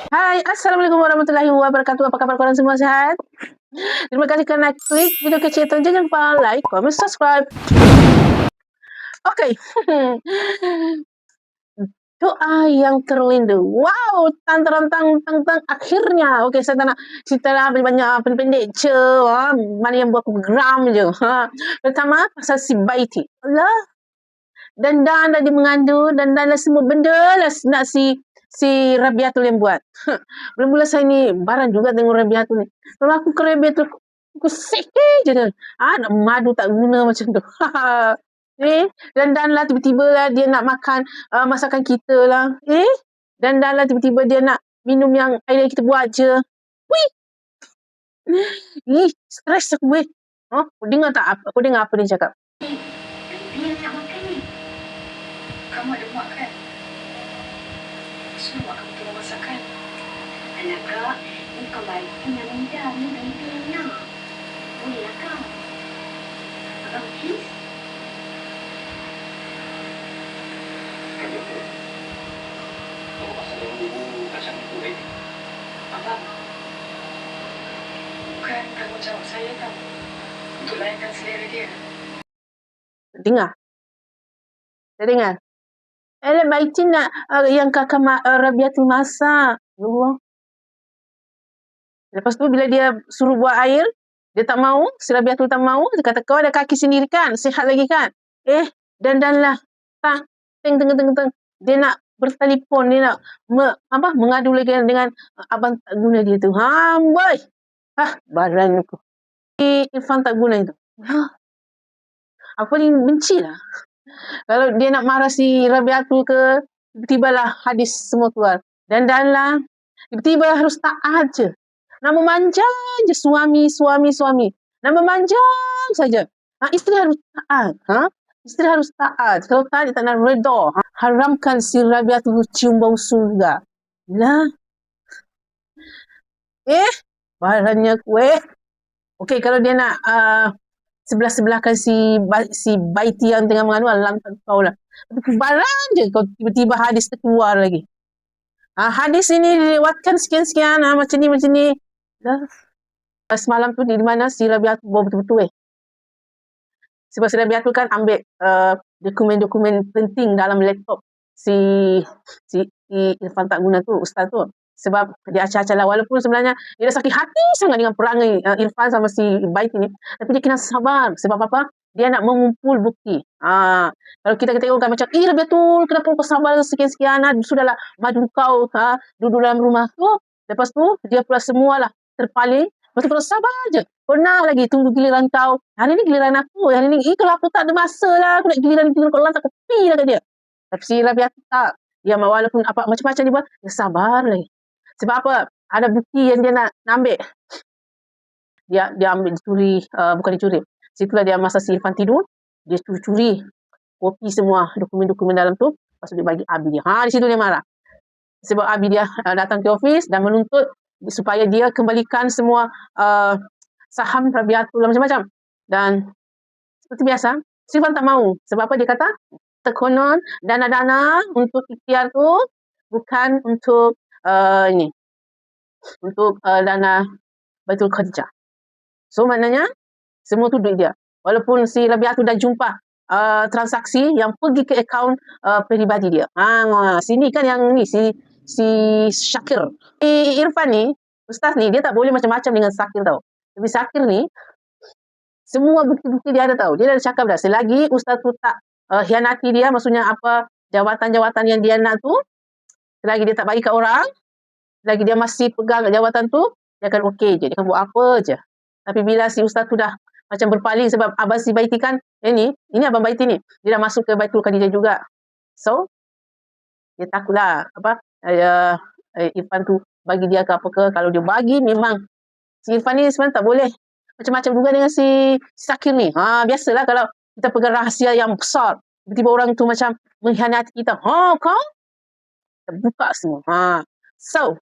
Hai, Assalamualaikum warahmatullahi wabarakatuh. Apa khabar korang semua, sihat? Terima kasih kerana klik video kecil tu. Jangan lupa like, comment, subscribe. Okey. Doa yang terlindung. Wow, tang tang tang tang tang akhirnya. Okey, saya tak nak cerita lah banyak pendek-pendek je. Mana yang buat aku geram je. Pertama, pasal si Baiti. Allah, dandan dah dia mengandung, dandan lah semua benda lah nak si Rabiatul yang buat. Mula-mula saya ni barang juga tengok Rabiatul ni. Kalau aku ke Rabiatul, aku sedih je dah. Nak madu tak guna macam tu. Dandan lah tiba-tiba lah dia nak makan masakan kita lah. Dandan lah tiba-tiba dia nak minum yang air yang kita buat je. Wih! Stres aku weh. Kau dengar tak apa? Kau dengar apa dia cakap? Dia nak makan ni. Kamu ada muak kan? Semua kamu tolong masakan. Anak kak, ni kau baik yang minta, ni baik yang nak. Boleh lah kak. Abang please. Kalau pasal yang dulu macam itu Abang. Bukan tanggungjawab saya tau. Untuk layankan selera dia. Dengar. Saya dengar. Baiti nak yang kakak Rabiatul masak. Allah. Lepas tu bila dia suruh buat air, dia tak mau, si Rabiatul tak mau, dia kata kau ada kaki sendiri kan, sihat lagi kan. Dandanlah. Teng. Dia nak bertelefon, dia nak mengadu lagi dengan abang tak guna dia tu. Boy. Barang aku. Irfan tak guna itu. Aku paling benci lah. Kalau dia nak marah si Rabiatul ke, tiba-tiba lah hadis semua keluar. Dandanlah. Tiba-tiba harus taat je. Nak memanjang je suami. Nak memanjang saja. Isteri harus taat. Isteri harus taat. Kalau tak, dia tak nak redha. Haramkan si Rabiatul cium bau surga. Lah. Barangnya kue. Okey, kalau dia nak sebelah-sebelahkan si Baiti yang tengah mengandung, lantak kau lah. Tapi barang je kau tiba-tiba hadis terkeluar lagi. Hadis ini dilewatkan sekian-sekian, macam ni. Dah. Semalam tu di mana si Rabiatul bawa betul-betul sebab si Rabiatul kan ambil dokumen-dokumen penting dalam laptop si Irfan tak guna tu, ustaz tu. Sebab dia acah-acah lah. Walaupun sebenarnya dia dah sakit hati sangat dengan perangai Irfan sama si Baiti ni. Tapi dia kena sabar. Sebab apa? Dia nak mengumpul bukti. Kalau kita tengok kan macam, Rabiatul, kenapa kau sabar sekian-sekian? Sudahlah, madu kau duduk dalam rumah tu. Lepas tu, dia pula semualah terpaling. Lepas tu kau sabar je. Kau nak lagi tunggu giliran kau. Hari ni giliran aku. Hari ni, kalau aku tak ada masa lah. Aku nak giliran kau lantak kopi lah kat dia. Tapi si Rabiatul tak. Dia walaupun apa macam-macam dia buat, dia sabar lagi. Sebab apa? Ada bukti yang dia nak ambil. Dia ambil dicuri, bukan dicuri. Situlah dia masa si Irfan tidur, dia curi kopi semua dokumen-dokumen dalam tu, lepas tu dia bagi Abi dia. Di situ dia marah. Sebab Abi dia datang ke office dan menuntut supaya dia kembalikan semua saham Rabiatul macam-macam. Dan seperti biasa, si Irfan tak mau. Sebab apa? Dia kata, terkonon dana-dana untuk ikhtiar tu bukan untuk untuk dana Baitul Khadijah. So maknanya semua tu duit dia. Walaupun si Rabiatul dah jumpa transaksi yang pergi ke akaun peribadi dia. Sini kan yang ni si Syakir. Irfan ni, ustaz ni, dia tak boleh macam-macam dengan Syakir tau. Tapi Syakir ni semua bukti-bukti dia ada tau. Dia dah cakap dah, selagi ustaz tu tak hianati dia, maksudnya apa jawatan-jawatan yang dia nak tu, selagi dia tak bagi kat orang, selagi dia masih pegang jawatan tu, dia akan okey je. Dia akan buat apa je. Tapi bila si ustaz tu dah macam berpaling sebab abang si Baiti kan, ini abang Baiti ni, dia dah masuk ke Baitul Khadijah juga. So, dia takutlah Irfan tu bagi dia ke apa ke. Kalau dia bagi, memang si Irfan ni sebenarnya tak boleh macam-macam juga dengan si Syakir ni. Biasalah kalau kita pegang rahsia yang besar, tiba-tiba orang tu macam mengkhianati kita. Kau? Kita buka semua. So,